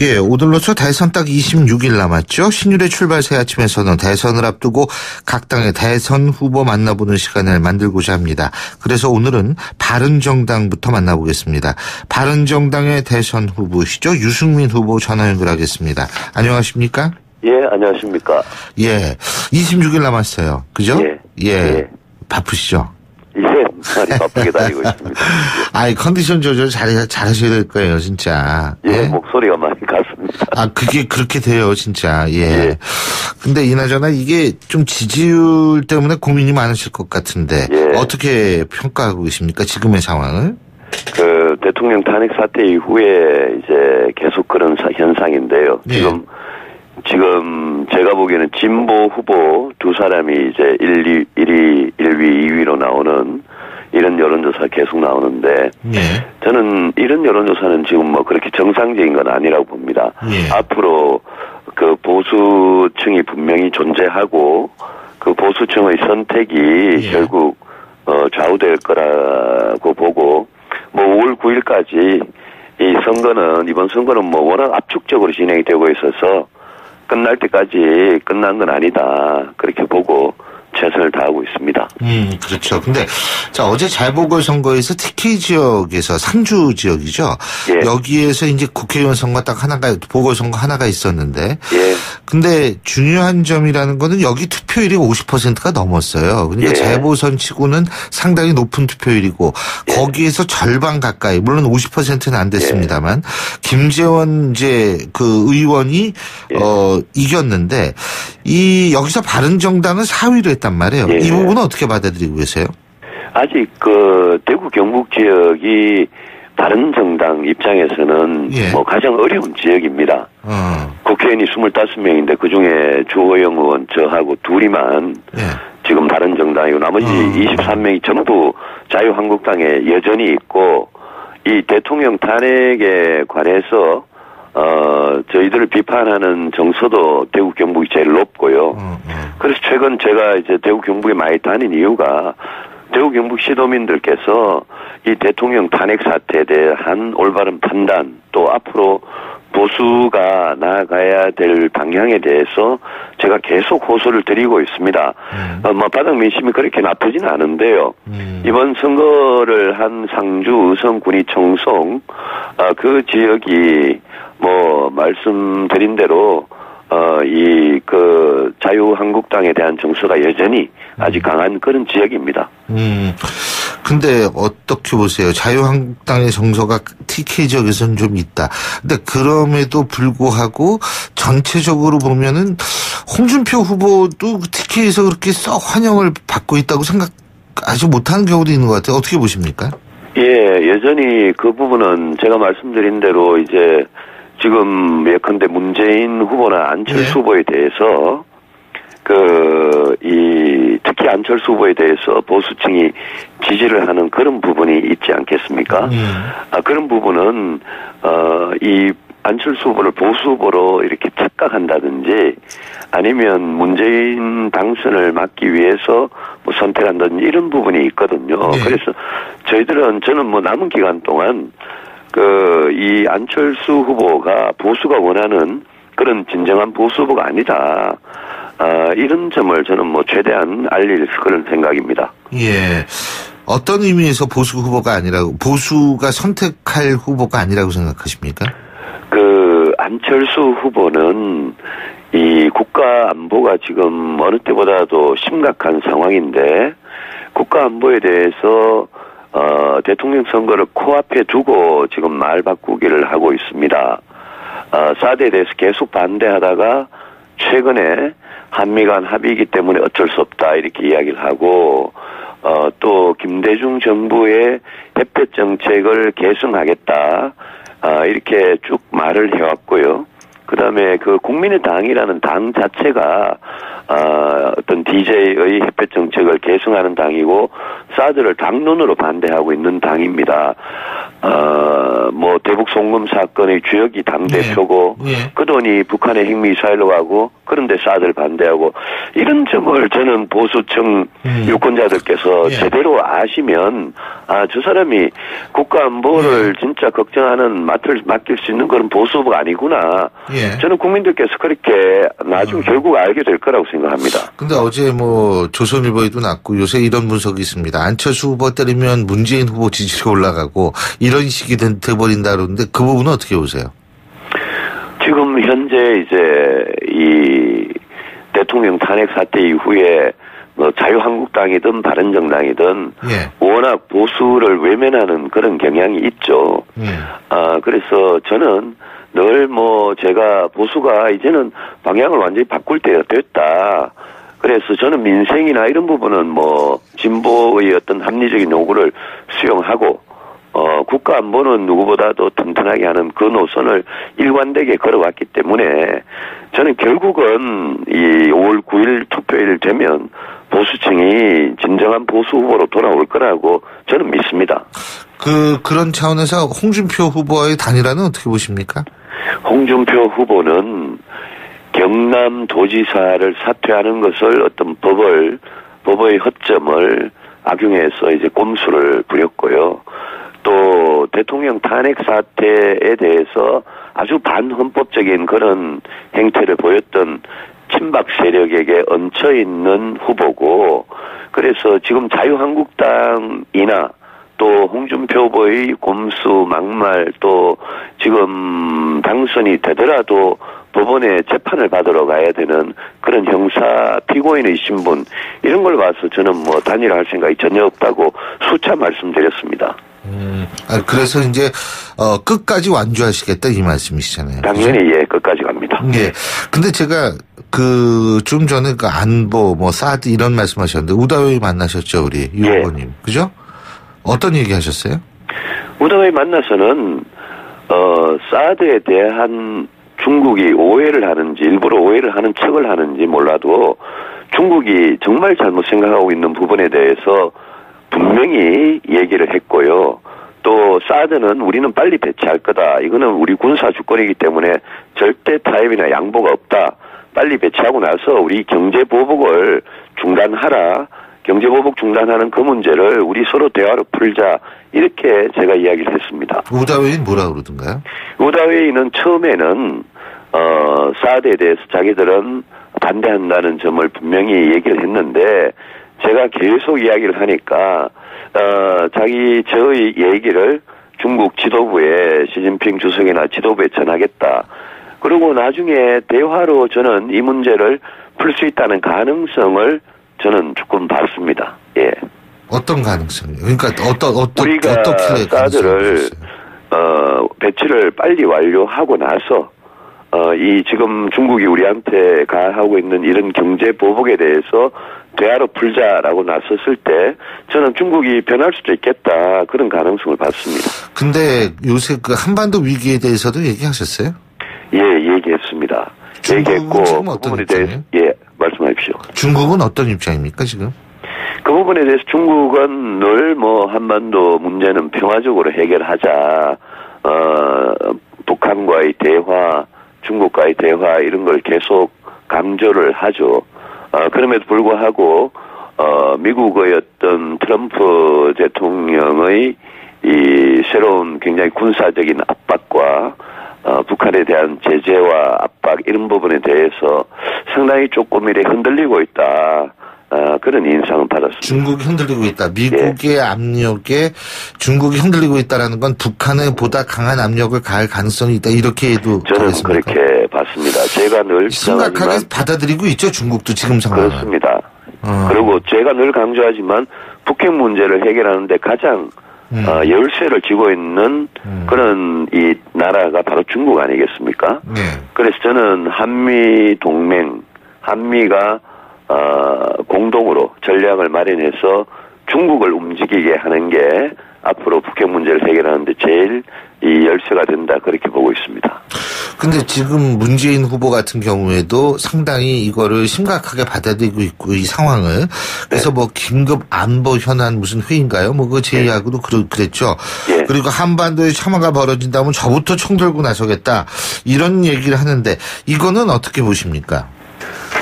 예, 오늘로써 대선 딱 26일 남았죠. 신율의 출발 새 아침에서는 대선을 앞두고 각 당의 대선 후보 만나보는 시간을 만들고자 합니다. 그래서 오늘은 바른정당부터 만나보겠습니다. 바른정당의 대선 후보시죠. 유승민 후보 전화 연결하겠습니다. 안녕하십니까? 예, 안녕하십니까? 예, 26일 남았어요. 그죠? 예. 예. 바쁘시죠? 예, 많이 바쁘게 다니고 있습니다. 아이, 컨디션 조절 잘하셔야 될 거예요, 진짜. 예, 목소리가 많이 갔습니다. 아, 그게 그렇게 돼요, 진짜. 예. 예. 근데 이나저나 이게 좀 지지율 때문에 고민이 많으실 것 같은데. 예. 어떻게 평가하고 계십니까, 지금의 상황을? 대통령 탄핵 사태 이후에 이제 계속 그런 현상인데요. 예. 지금 제가 보기에는 진보 후보 두 사람이 이제 1위, 2위로 나오는 이런 여론조사 계속 나오는데 예. 저는 이런 여론조사는 지금 뭐 그렇게 정상적인 건 아니라고 봅니다. 예. 앞으로 그 보수층이 분명히 존재하고 그 보수층의 선택이 예. 결국 좌우될 거라고 보고 뭐 5월 9일까지 이번 선거는 뭐 워낙 압축적으로 진행이 되고 있어서 끝날 때까지 끝난 건 아니다. 그렇게 보고 최선을 다하고 있습니다. 그렇죠. 근데, 자, 어제 재보궐선거에서 TK 지역에서 상주 지역이죠. 예. 여기에서 이제 국회의원 선거 딱 하나가, 보궐선거 하나가 있었는데. 예. 근데 중요한 점이라는 거는 여기 투표율이 50%가 넘었어요. 그러니까 예. 재보선 치고는 상당히 높은 투표율이고, 예. 거기에서 절반 가까이, 물론 50%는 안 됐습니다만, 김재원 이제 그 의원이, 예. 이겼는데, 여기서 바른정당은 4위를 했단 말이에요. 예. 이 부분은 어떻게 받아들이고 계세요? 아직 대구 경북 지역이 바른정당 입장에서는 예. 뭐 가장 어려운 지역입니다. 국회의원이 25명인데 그중에 주호영 의원 저하고 둘이만 예. 지금 바른정당이고 나머지 23명이 전부 자유한국당에 여전히 있고 이 대통령 탄핵에 관해서 저희들을 비판하는 정서도 대구 경북이 제일 높고요. 그래서 최근 제가 이제 대구 경북에 많이 다닌 이유가 대구 경북 시도민들께서 이 대통령 탄핵 사태에 대한 올바른 판단 또 앞으로 보수가 나아가야 될 방향에 대해서 제가 계속 호소를 드리고 있습니다. 뭐 바닥 민심이 그렇게 나쁘지는 않은데요. 이번 선거를 한 상주, 의성, 군위, 청송 그 지역이 뭐 말씀드린 대로 자유한국당에 대한 정서가 여전히 아직 강한 그런 지역입니다. 근데 어떻게 보세요? 자유한국당의 정서가 TK 지역에서는 좀 있다. 근데 그럼에도 불구하고 전체적으로 보면은 홍준표 후보도 TK에서 그렇게 썩 환영을 받고 있다고 생각하지 못하는 경우도 있는 것 같아요. 어떻게 보십니까? 예, 여전히 그 부분은 제가 말씀드린 대로 이제 지금 예컨대 문재인 후보나 안철수 후보에 대해서 특히 안철수 후보에 대해서 보수층이 지지를 하는 그런 부분이 있지 않겠습니까? 그런 부분은 이 안철수 후보를 보수 후보로 이렇게 착각한다든지 아니면 문재인 당선을 막기 위해서 뭐 선택한다든지 이런 부분이 있거든요. 네. 그래서 저는 뭐 남은 기간 동안 이 안철수 후보가 보수가 원하는 그런 진정한 보수 후보가 아니다. 이런 점을 저는 뭐 최대한 알릴 그런 생각입니다. 예. 어떤 의미에서 보수가 선택할 후보가 아니라고 생각하십니까? 안철수 후보는 이 국가 안보가 지금 어느 때보다도 심각한 상황인데 국가 안보에 대해서 대통령 선거를 코앞에 두고 지금 말 바꾸기를 하고 있습니다. 사드에 대해서 계속 반대하다가 최근에 한미 간 합의이기 때문에 어쩔 수 없다 이렇게 이야기를 하고 또 김대중 정부의 햇볕 정책을 계승하겠다 이렇게 쭉 말을 해왔고요. 그다음에 국민의당이라는 당 자체가 어떤 DJ의 햇볕 정책을 계승하는 당이고 사드를 당론으로 반대하고 있는 당입니다. 뭐 대북 송금 사건의 주역이 당 대표고 예. 그러니 북한의 핵미사일로 가고 그런데 사드를 반대하고 이런 점을 저는 보수층 유권자들께서 제대로 아시면 저 사람이 국가 안보를 진짜 걱정하는 맡길 수 있는 그런 보수 후보가 아니구나. 저는 국민들께서 그렇게 나중 결국 알게 될 거라고 생각합니다. 근데 어제 뭐 조선일보에도 났고 요새 이런 분석이 있습니다. 안철수 후보 때리면 문재인 후보 지지율이 올라가고 이런 식이 돼버린다 그러는데 그 부분은 어떻게 보세요? 지금 현재 이제 이 대통령 탄핵 사태 이후에 뭐 자유한국당이든 바른정당이든 워낙 보수를 외면하는 그런 경향이 있죠. 그래서 저는 늘 뭐 제가 보수가 이제는 방향을 완전히 바꿀 때가 됐다. 그래서 저는 민생이나 이런 부분은 뭐 진보의 어떤 합리적인 요구를 수용하고 국가 안보는 누구보다도 튼튼하게 하는 그 노선을 일관되게 걸어왔기 때문에 저는 결국은 이 5월 9일 투표일 되면 보수층이 진정한 보수 후보로 돌아올 거라고 저는 믿습니다. 그런 차원에서 홍준표 후보의 단일화는 어떻게 보십니까? 홍준표 후보는 경남도지사를 사퇴하는 것을 어떤 법의 허점을 악용해서 이제 꼼수를 부렸고요. 또 대통령 탄핵 사태에 대해서 아주 반헌법적인 그런 행태를 보였던 친박 세력에게 얹혀 있는 후보고, 그래서 지금 자유한국당이나 또 홍준표 후보의 곰수 막말 또 지금 당선이 되더라도 법원에 재판을 받으러 가야 되는 그런 형사 피고인의 신분, 이런 걸 봐서 저는 뭐 단일화할 생각이 전혀 없다고 수차 말씀드렸습니다. 그래서 이제 끝까지 완주하시겠다 이 말씀이시잖아요. 당연히 그렇죠? 예, 끝까지 갑니다. 예. 근데 제가 좀 전에 안보 뭐 사드 이런 말씀하셨는데 우다웨이 만나셨죠, 우리 유 후보님, 그죠? 어떤 얘기 하셨어요? 우다웨이 만나서는 사드에 대한 중국이 오해를 하는지 일부러 오해를 하는 척을 하는지 몰라도 중국이 정말 잘못 생각하고 있는 부분에 대해서 분명히 얘기를 했고요. 또 사드는 우리는 빨리 배치할 거다. 이거는 우리 군사 주권이기 때문에 절대 타협이나 양보가 없다. 빨리 배치하고 나서 우리 경제 보복을 중단하라. 경제 보복 중단하는 그 문제를 우리 서로 대화로 풀자. 이렇게 제가 이야기를 했습니다. 우다웨이는 뭐라 그러던가요? 우다웨이는 처음에는 사드에 대해서 자기들은 반대한다는 점을 분명히 얘기를 했는데 제가 계속 이야기를 하니까 저의 얘기를 중국 지도부에 시진핑 주석이나 지도부에 전하겠다. 그리고 나중에 대화로 저는 이 문제를 풀 수 있다는 가능성을 저는 조금 봤습니다. 예. 어떤 가능성이요? 그러니까 우리가 사드를 배치를 빨리 완료하고 나서 이 지금 중국이 우리한테 가하고 있는 이런 경제 보복에 대해서 대화로 풀자라고 나섰을 때 저는 중국이 변할 수도 있겠다, 그런 가능성을 봤습니다. 근데 요새 그 한반도 위기에 대해서도 얘기하셨어요? 예, 얘기했습니다. 얘기했고 그 부분에 대해서 말씀하십시오. 중국은 어떤 입장입니까 지금? 그 부분에 대해서 중국은 늘 뭐 한반도 문제는 평화적으로 해결하자, 북한과의 대화, 중국과의 대화 이런 걸 계속 강조를 하죠. 그럼에도 불구하고 미국의 어떤 트럼프 대통령의 이 새로운 굉장히 군사적인 압박과 북한에 대한 제재와 압박 이런 부분에 대해서 상당히 조금 이래 흔들리고 있다. 그런 인상을 받았습니다. 중국이 흔들리고 있다. 미국의 압력에 중국이 흔들리고 있다라는 건 북한에 보다 강한 압력을 가할 가능성이 있다. 이렇게도 저는 그렇게 봤습니다. 제가 늘 심각하게 받아들이고 있죠. 중국도 지금 상황은. 그렇습니다. 그리고 제가 늘 강조하지만 북핵 문제를 해결하는데 가장 열쇠를 쥐고 있는 그런 이 나라가 바로 중국 아니겠습니까? 그래서 저는 한미 동맹, 한미가 공동으로 전략을 마련해서 중국을 움직이게 하는 게 앞으로 북핵 문제를 해결하는데 제일 이 열쇠가 된다, 그렇게 보고 있습니다. 근데 지금 문재인 후보 같은 경우에도 상당히 이거를 심각하게 받아들이고 있고 이 상황을 그래서 뭐 긴급 안보 현안 무슨 회의인가요? 뭐 그 제의하고도 그랬죠. 그리고 한반도에 참화가 벌어진다면 저부터 총 들고 나서겠다 이런 얘기를 하는데 이거는 어떻게 보십니까?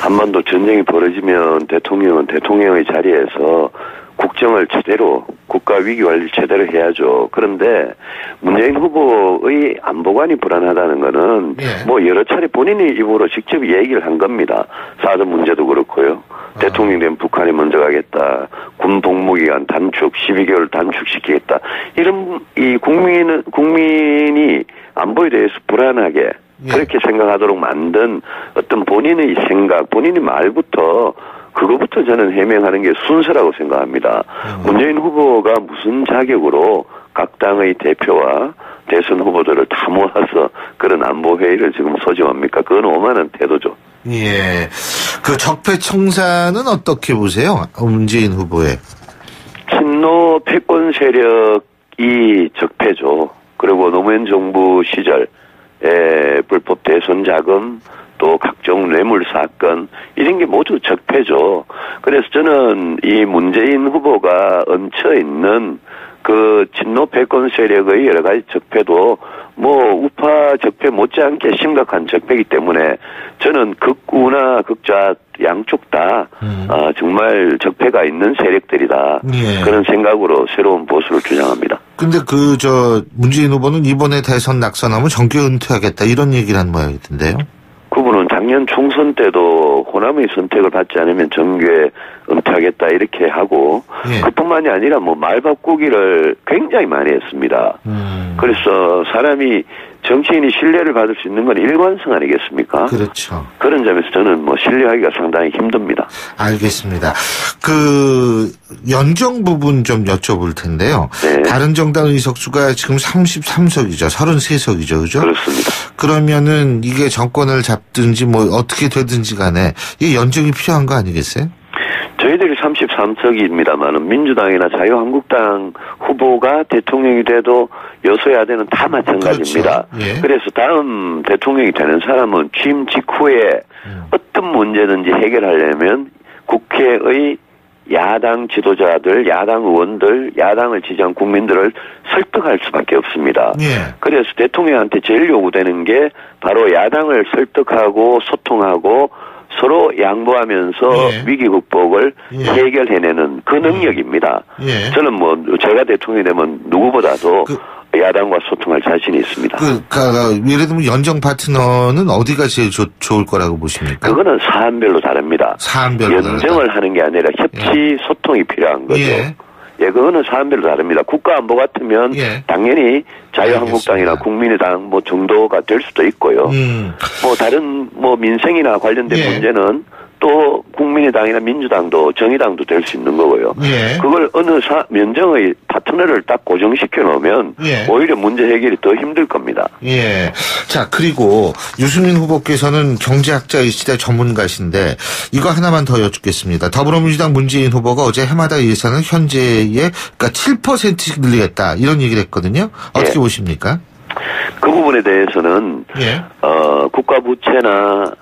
한반도 전쟁이 벌어지면 대통령은 대통령의 자리에서 국정을 제대로 국가 위기 관리를 제대로 해야죠. 그런데 문재인 후보의 안보관이 불안하다는 거는 뭐 여러 차례 본인이 입으로 직접 얘기를 한 겁니다. 사드 문제도 그렇고요. 대통령 되면 북한이 먼저 가겠다. 군 복무기간 단축 12개월 단축시키겠다. 이런 이 국민이 안보에 대해서 불안하게 그렇게 생각하도록 만든 어떤 본인의 생각, 본인의 말부터 그거부터 저는 해명하는 게 순서라고 생각합니다. 문재인 후보가 무슨 자격으로 각 당의 대표와 대선 후보들을 다 모아서 그런 안보회의를 지금 소집합니까? 그건 오만한 태도죠. 예. 그 적폐청산은 어떻게 보세요? 문재인 후보의. 친노 패권 세력이 적폐죠. 그리고 노무현 정부 시절에 불법 대선 자금 또 각종 뇌물 사건 이런 게 모두 적폐죠. 그래서 저는 이 문재인 후보가 얹혀 있는 그 친노 패권 세력의 여러 가지 적폐도 뭐 우파 적폐 못지않게 심각한 적폐이기 때문에 저는 극우나 극좌 양쪽 다 정말 적폐가 있는 세력들이다. 그런 생각으로 새로운 보수를 주장합니다. 근데 문재인 후보는 이번에 대선 낙선하면 정계 은퇴하겠다 이런 얘기를 한 모양이던데요. 그분은 작년 총선 때도 호남의 선택을 받지 않으면 정계 은퇴하겠다 이렇게 하고 그뿐만이 아니라 뭐 말 바꾸기를 굉장히 많이 했습니다. 그래서 사람이 정치인이 신뢰를 받을 수 있는 건 일관성 아니겠습니까? 그렇죠. 그런 점에서 저는 뭐 신뢰하기가 상당히 힘듭니다. 알겠습니다. 그 연정 부분 좀 여쭤볼 텐데요. 네. 바른정당 의석수가 지금 33석이죠. 33석이죠. 그죠? 그렇습니다. 그러면은 이게 정권을 잡든지 뭐 어떻게 되든지 간에 이 연정이 필요한 거 아니겠어요? 저희들이 33석입니다만은 민주당이나 자유한국당 후보가 대통령이 돼도 여소야대는 다 마찬가지입니다. 그렇죠. 예. 그래서 다음 대통령이 되는 사람은 취임 직후에 어떤 문제든지 해결하려면 국회의 야당 지도자들, 야당 의원들, 야당을 지지한 국민들을 설득할 수밖에 없습니다. 그래서 대통령한테 제일 요구되는 게 바로 야당을 설득하고 소통하고 서로 양보하면서 위기 극복을 해결해내는 그 능력입니다. 저는 뭐 제가 대통령이 되면 누구보다도 야당과 소통할 자신이 있습니다. 예를 들면 연정 파트너는 어디가 제일 좋을 거라고 보십니까? 그거는 사안별로 다릅니다. 사안별로 연정을 하는 게 아니라 협치 소통이 필요한 거죠. 그거는 사안별로 다릅니다. 국가안보 같으면 당연히 자유한국당이나 알겠습니다. 국민의당 뭐 정도가 될 수도 있고요. 뭐 다른 뭐 민생이나 관련된 문제는 또 국민의당이나 민주당도 정의당도 될 수 있는 거고요. 그걸 어느 면정의 파트너를 딱 고정시켜 놓으면 오히려 문제 해결이 더 힘들 겁니다. 자, 그리고 유승민 후보께서는 경제학자이시다 전문가신데 이거 하나만 더 여쭙겠습니다. 더불어민주당 문재인 후보가 어제 해마다 예산을 현재의 그러니까 7%씩 늘리겠다 이런 얘기를 했거든요. 어떻게 보십니까? 그 부분에 대해서는 국가 부채나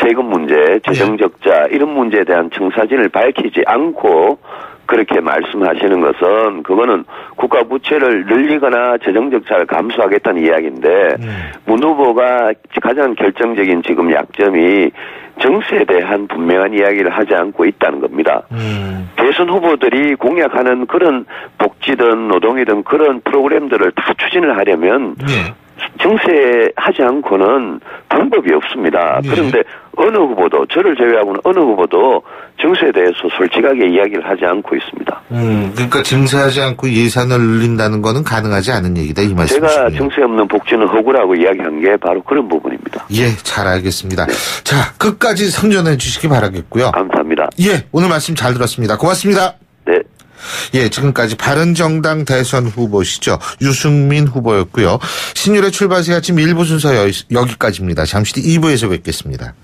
세금 문제, 재정 적자 이런 문제에 대한 청사진을 밝히지 않고 그렇게 말씀하시는 것은 그거는 국가 부채를 늘리거나 재정 적자를 감수하겠다는 이야기인데 문 후보가 가장 결정적인 지금 약점이 정세에 대한 분명한 이야기를 하지 않고 있다는 겁니다. 대선 후보들이 공약하는 그런 복지든 노동이든 그런 프로그램들을 다 추진을 하려면 정세하지 않고는 방법이 없습니다. 그런데 어느 후보도 저를 제외하고는 어느 후보도 정세에 대해서 솔직하게 이야기를 하지 않고 있습니다. 그러니까 정세하지 않고 예산을 늘린다는 거는 가능하지 않은 얘기다 이 말씀이시군요. 제가 정세 없는 복지는 허구라고 이야기한 게 바로 그런 부분입니다. 잘 알겠습니다. 자, 끝까지 성전해 주시기 바라겠고요. 감사합니다. 오늘 말씀 잘 들었습니다. 고맙습니다. 네. 지금까지 바른정당 대선 후보시죠. 유승민 후보였고요. 신율의 출발새 아침 1부 순서 여기까지입니다. 잠시 뒤 2부에서 뵙겠습니다.